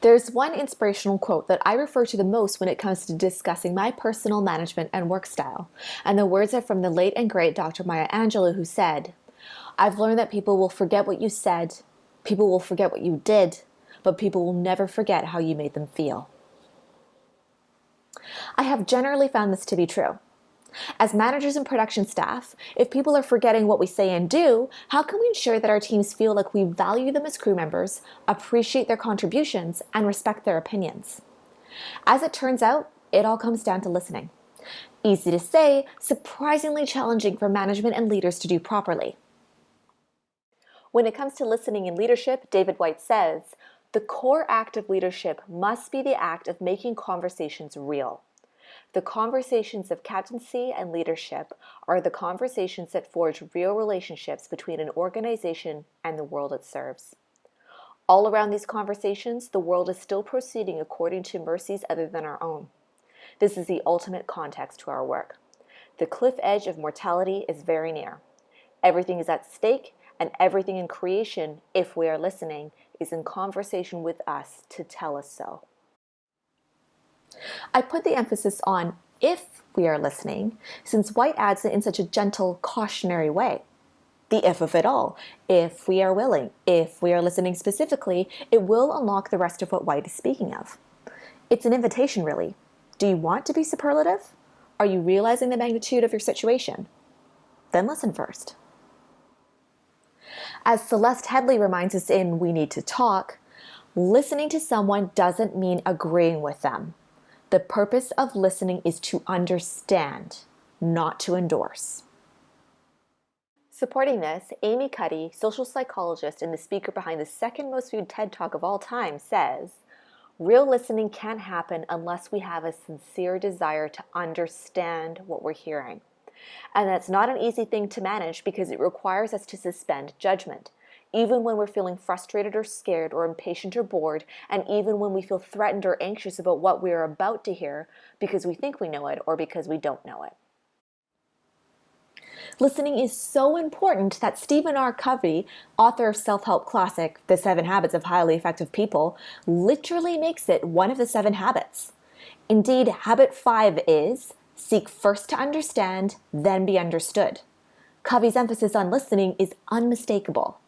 There's one inspirational quote that I refer to the most when it comes to discussing my personal management and work style, and the words are from the late and great Dr. Maya Angelou, who said, "I've learned that people will forget what you said, people will forget what you did, but people will never forget how you made them feel." I have generally found this to be true. As managers and production staff, if people are forgetting what we say and do, how can we ensure that our teams feel like we value them as crew members, appreciate their contributions, and respect their opinions? As it turns out, it all comes down to listening. Easy to say, surprisingly challenging for management and leaders to do properly. When it comes to listening in leadership, David Whyte says, "The core act of leadership must be the act of making conversations real. The conversations of captaincy and leadership are the conversations that forge real relationships between an organization and the world it serves. All around these conversations, the world is still proceeding according to mercies other than our own. This is the ultimate context to our work. The cliff edge of mortality is very near. Everything is at stake, and everything in creation, if we are listening, is in conversation with us to tell us so." I put the emphasis on "if we are listening," since Whyte adds it in such a gentle, cautionary way. The if of it all. If we are willing, if we are listening specifically, it will unlock the rest of what Whyte is speaking of. It's an invitation, really. Do you want to be superlative? Are you realizing the magnitude of your situation? Then listen first. As Celeste Headley reminds us in We Need to Talk, listening to someone doesn't mean agreeing with them. The purpose of listening is to understand, not to endorse. Supporting this, Amy Cuddy, social psychologist and the speaker behind the second most viewed TED Talk of all time, says, "Real listening can't happen unless we have a sincere desire to understand what we're hearing. And that's not an easy thing to manage because it requires us to suspend judgment, even when we're feeling frustrated or scared or impatient or bored, and even when we feel threatened or anxious about what we are about to hear because we think we know it or because we don't know it." Listening is so important that Stephen R. Covey, author of self-help classic The 7 Habits of Highly Effective People, literally makes it one of the 7 habits. Indeed, habit 5 is seek first to understand, then be understood. Covey's emphasis on listening is unmistakable.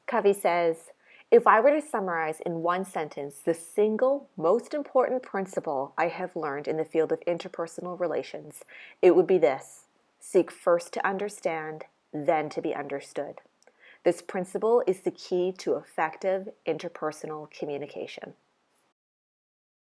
Covey says, "If I were to summarize in one sentence the single most important principle I have learned in the field of interpersonal relations, it would be this: seek first to understand, then to be understood. This principle is the key to effective interpersonal communication."